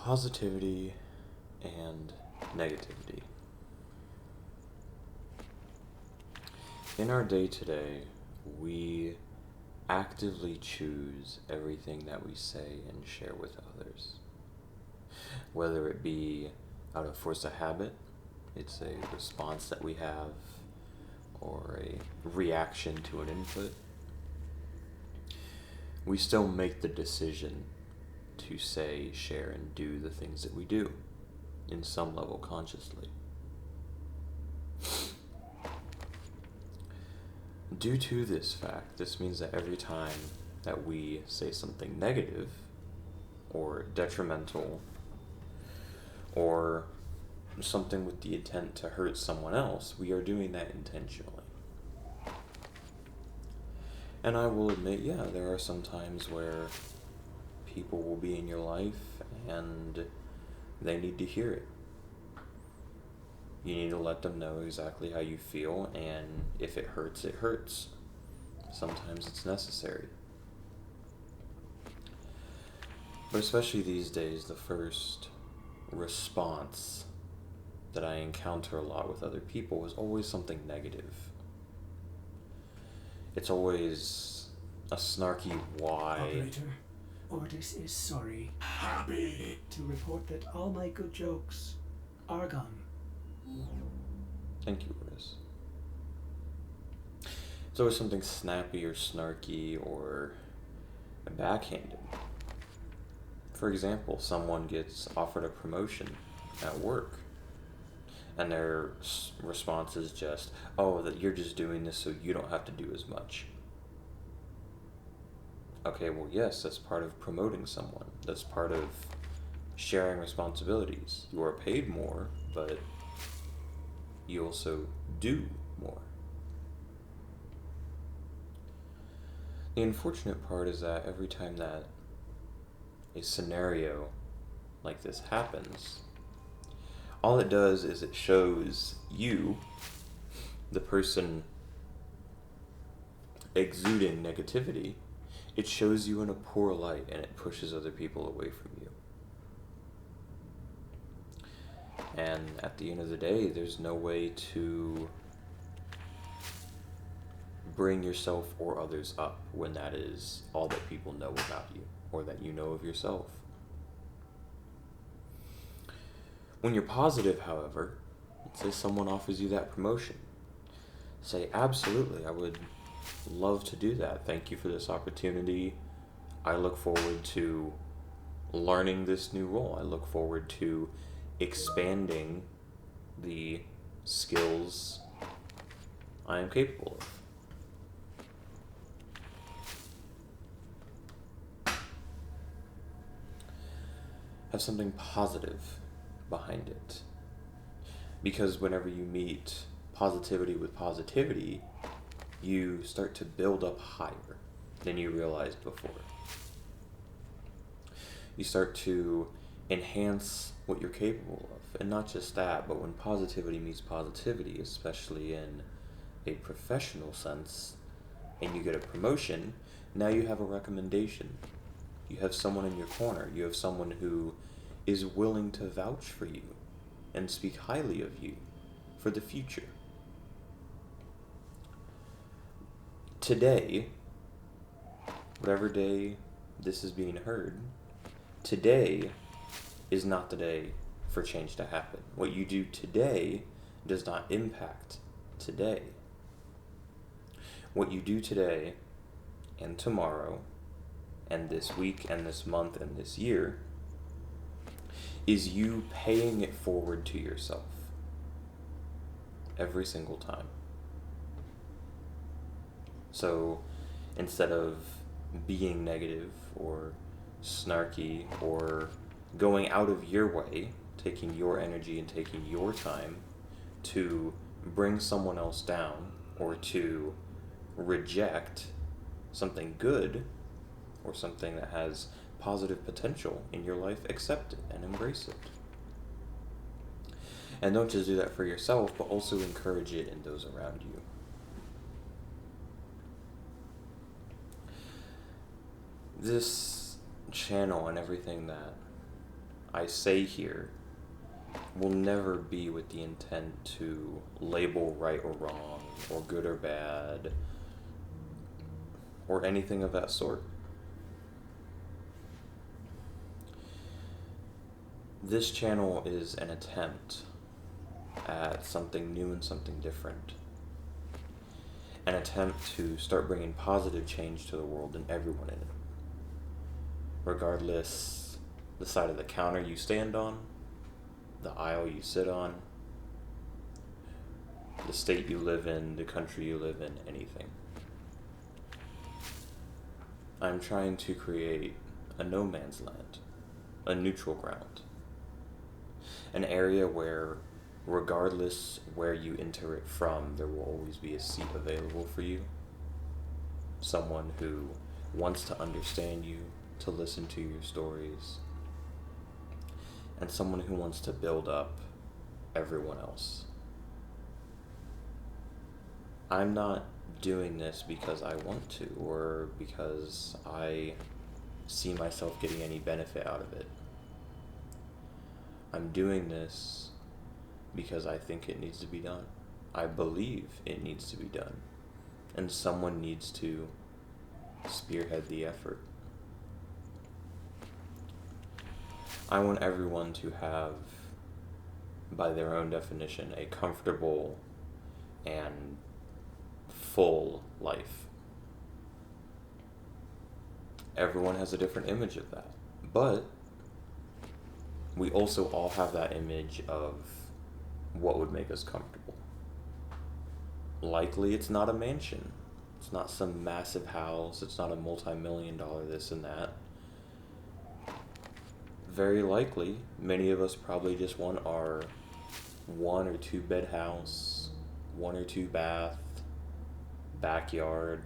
Positivity and negativity. In our day to day, we actively choose everything that we say and share with others. Whether it be out of force of habit, it's a response that we have, or a reaction to an input, we still make the decision to say, share, and do the things that we do, in some level consciously. Due to this fact, this means that every time that we say something negative, or detrimental, or something with the intent to hurt someone else, we are doing that intentionally. And I will admit, yeah, there are some times where people will be in your life and they need to hear it. You need to let them know exactly how you feel, and if it hurts, it hurts. Sometimes it's necessary. But especially these days, the first response that I encounter a lot with other people is always something negative. It's always a snarky why. Operator, Ortis is sorry. Happy to report that all my good jokes are gone. Thank you, Chris. It's always something snappy or snarky or backhanded. For example, someone gets offered a promotion at work, and their response is just, oh, that you're just doing this so you don't have to do as much. Okay, well, yes, that's part of promoting someone. That's part of sharing responsibilities. You are paid more, but you also do more. The unfortunate part is that every time that a scenario like this happens, all it does is it shows you, the person exuding negativity, it shows you in a poor light and it pushes other people away from you. And at the end of the day, there's no way to bring yourself or others up when that is all that people know about you, or that you know of yourself. When you're positive, however, let's say someone offers you that promotion, say, absolutely, I would love to do that. Thank you for this opportunity. I look forward to learning this new role. I look forward to expanding the skills I am capable of. Have something positive behind it. Because whenever you meet positivity with positivity, you start to build up higher than you realized before. You start to enhance what you're capable of. And not just that, but when positivity meets positivity, especially in a professional sense, and you get a promotion, now you have a recommendation. You have someone in your corner. You have someone who is willing to vouch for you and speak highly of you for the future. Today, whatever day this is being heard, today is not the day for change to happen. What you do today does not impact today. What you do today and tomorrow and this week and this month and this year is you paying it forward to yourself every single time. So instead of being negative or snarky or going out of your way, taking your energy and taking your time to bring someone else down or to reject something good or something that has positive potential in your life, accept it and embrace it. And don't just do that for yourself, but also encourage it in those around you. This channel and everything that I say here will never be with the intent to label right or wrong, or good or bad, or anything of that sort. This channel is an attempt at something new and something different. An attempt to start bringing positive change to the world and everyone in it. Regardless the side of the counter you stand on, the aisle you sit on, the state you live in, the country you live in, anything. I'm trying to create a no man's land, a neutral ground, an area where, regardless where you enter it from, there will always be a seat available for you. Someone who wants to understand you, to listen to your stories, and someone who wants to build up everyone else. I'm not doing this because I want to, or because I see myself getting any benefit out of it. I'm doing this because I think it needs to be done. I believe it needs to be done. And someone needs to spearhead the effort. I want everyone to have, by their own definition, a comfortable and full life. Everyone has a different image of that. But we also all have that image of what would make us comfortable. Likely it's not a mansion. It's not some massive house. It's not a multi-million-dollar this and that. Very likely, many of us probably just want our 1 or 2 bed house, 1 or 2 bath, backyard.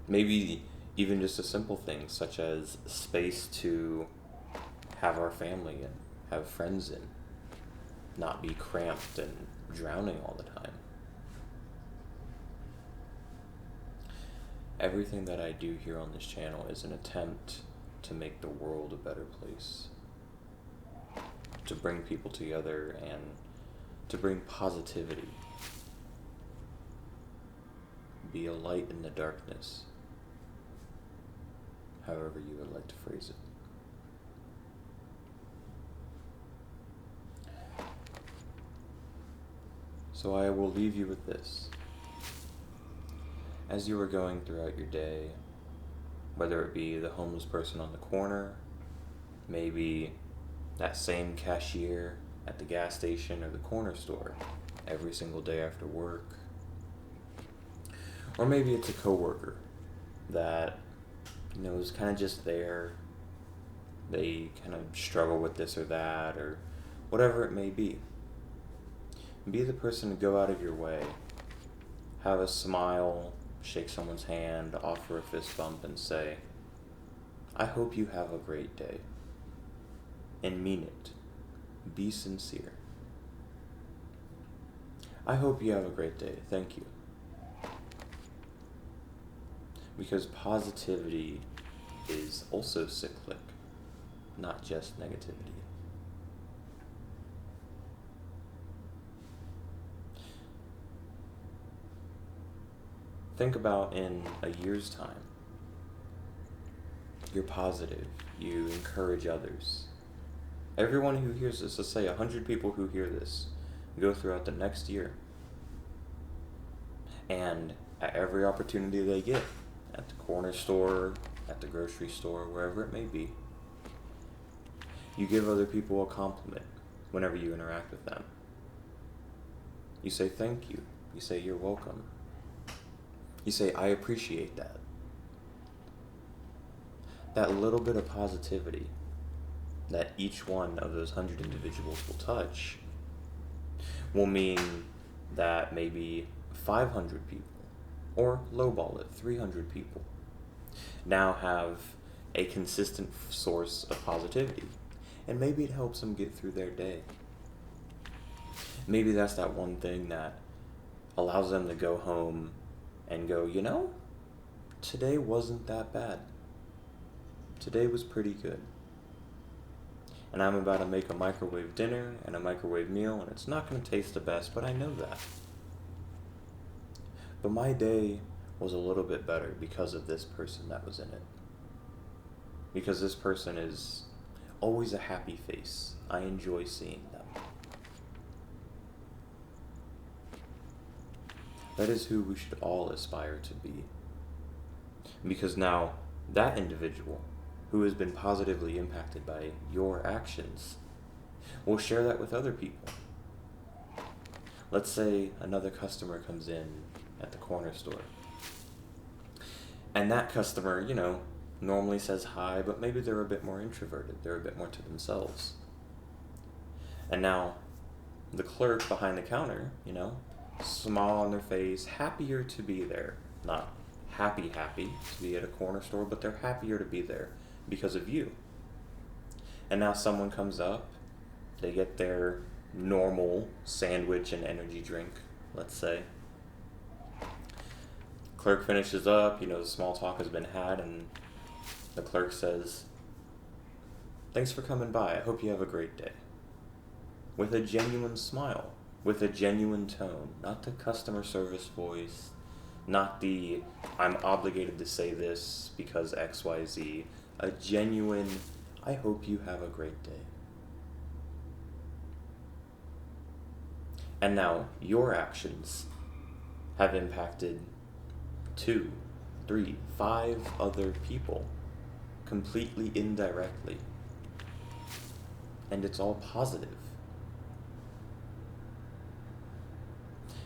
Maybe even just a simple thing such as space to have our family in, have friends in, not be cramped and drowning all the time. Everything that I do here on this channel is an attempt to make the world a better place, to bring people together and to bring positivity, be a light in the darkness, however you would like to phrase it. So I will leave you with this. As you are going throughout your day, whether it be the homeless person on the corner, maybe that same cashier at the gas station or the corner store every single day after work, or maybe it's a coworker that, is kind of just there. They kind of struggle with this or that, or whatever it may be. Be the person to go out of your way, have a smile, shake someone's hand, offer a fist bump, and say, I hope you have a great day. And mean it. Be sincere. I hope you have a great day. Thank you. Because positivity is also cyclic, not just negativity. Think about in a year's time. You're positive. You encourage others. Everyone who hears this, let's say 100 people who hear this, go throughout the next year. And at every opportunity they get, at the corner store, at the grocery store, wherever it may be, you give other people a compliment whenever you interact with them. You say thank you. You say you're welcome. You say, I appreciate that. That little bit of positivity that each one of those 100 individuals will touch will mean that maybe 500 people, or lowball it, 300 people, now have a consistent source of positivity. And maybe it helps them get through their day. Maybe that's that one thing that allows them to go home and go, today wasn't that bad. Today was pretty good. and I'm about to make a microwave dinner and a microwave meal, and it's not going to taste the best, but I know that. But my day was a little bit better because of this person that was in it. Because this person is always a happy face. I enjoy seeing them. That is who we should all aspire to be. Because now, that individual who has been positively impacted by your actions will share that with other people. Let's say another customer comes in at the corner store. And that customer, normally says hi, but maybe they're a bit more introverted. They're a bit more to themselves. And now, the clerk behind the counter, smile on their face, happier to be there. Not happy to be at a corner store, but they're happier to be there because of you. And now someone comes up, they get their normal sandwich and energy drink, let's say. Clerk finishes up, the small talk has been had, and the clerk says, "Thanks for coming by. I hope you have a great day." With a genuine smile, with a genuine tone, not the customer service voice, not the "I'm obligated to say this because XYZ, a genuine "I hope you have a great day." And now your actions have impacted 2, 3, 5 other people completely indirectly. And it's all positive.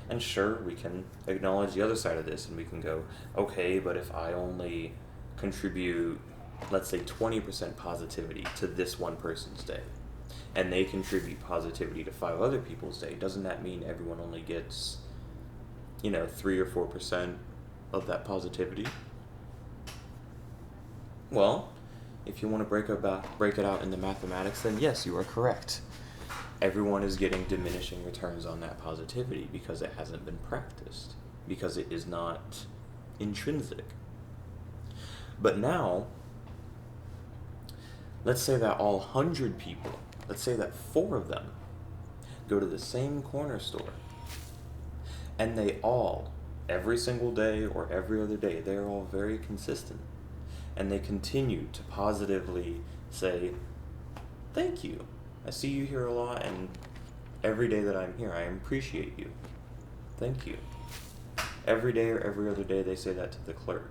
And sure, we can acknowledge the other side of this and we can go, okay, but if I only contribute, let's say 20% positivity to this one person's day, and they contribute positivity to 5 other people's day, doesn't that mean everyone only gets, 3 or 4% of that positivity? Well, if you want to break it out into mathematics, then yes, you are correct. Everyone is getting diminishing returns on that positivity because it hasn't been practiced, because it is not intrinsic. But now, let's say that all 100 people, let's say that 4 of them go to the same corner store, and they all, every single day or every other day, they're all very consistent, and they continue to positively say, "Thank you. I see you here a lot, and every day that I'm here, I appreciate you. Thank you." Every day or every other day, they say that to the clerk.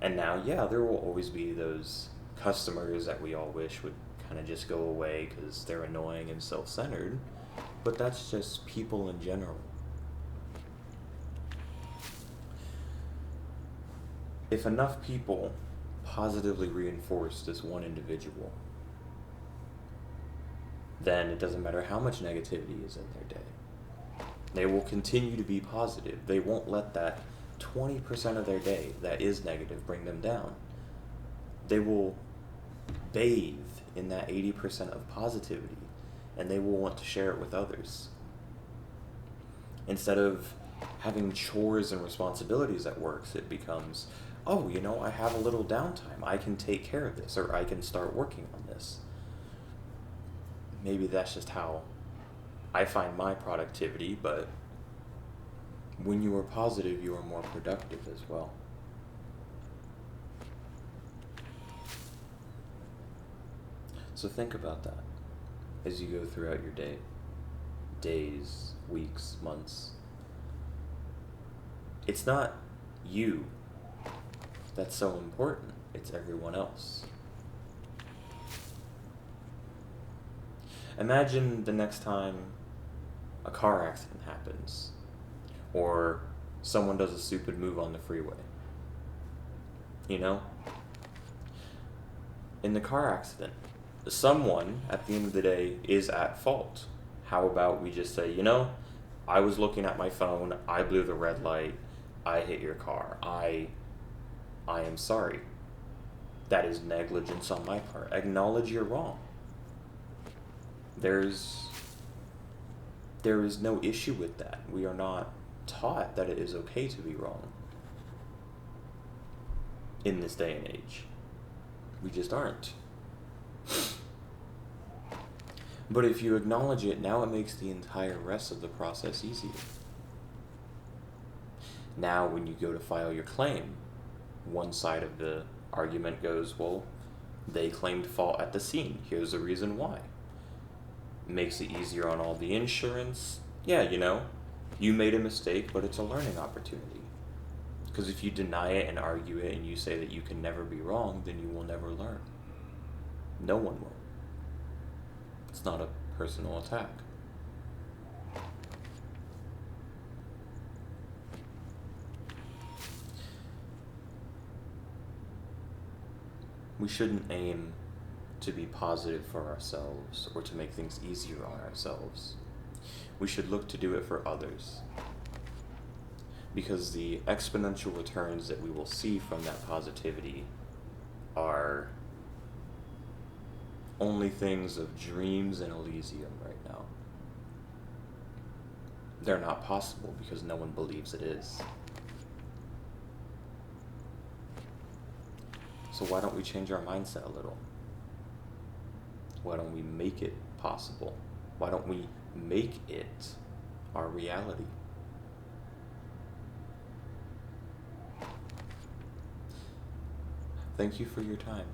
And now, yeah, there will always be those customers that we all wish would kind of just go away because they're annoying and self-centered, but that's just people in general. If enough people positively reinforce this one individual, then it doesn't matter how much negativity is in their day. They will continue to be positive. They won't let that 20% of their day that is negative bring them down. They will bathe in that 80% of positivity, and they will want to share it with others. Instead of having chores and responsibilities at work, it becomes, oh, I have a little downtime. I can take care of this, or I can start working on this. Maybe that's just how I find my productivity, but when you are positive, you are more productive as well. So think about that as you go throughout your day, days, weeks, months. It's not you that's so important, it's everyone else. Imagine the next time a car accident happens, or someone does a stupid move on the freeway. In the car accident, someone, at the end of the day, is at fault. How about we just say, I was looking at my phone, I blew the red light, I hit your car, I am sorry. That is negligence on my part. Acknowledge you're wrong. There is no issue with that. We are not taught that it is okay to be wrong in this day and age. We just aren't. But if you acknowledge it, now it makes the entire rest of the process easier. Now when you go to file your claim, one side of the argument goes, well, they claimed fault at the scene. Here's the reason why. Makes it easier on all the insurance. Yeah, you made a mistake, but it's a learning opportunity. Because if you deny it and argue it and you say that you can never be wrong, then you will never learn. No one will. It's not a personal attack. We shouldn't aim to be positive for ourselves or to make things easier on ourselves. We should look to do it for others. Because the exponential returns that we will see from that positivity are only things of dreams and Elysium right now. They're not possible because no one believes it is. So why don't we change our mindset a little? Why don't we make it possible? Why don't we make it our reality? Thank you for your time.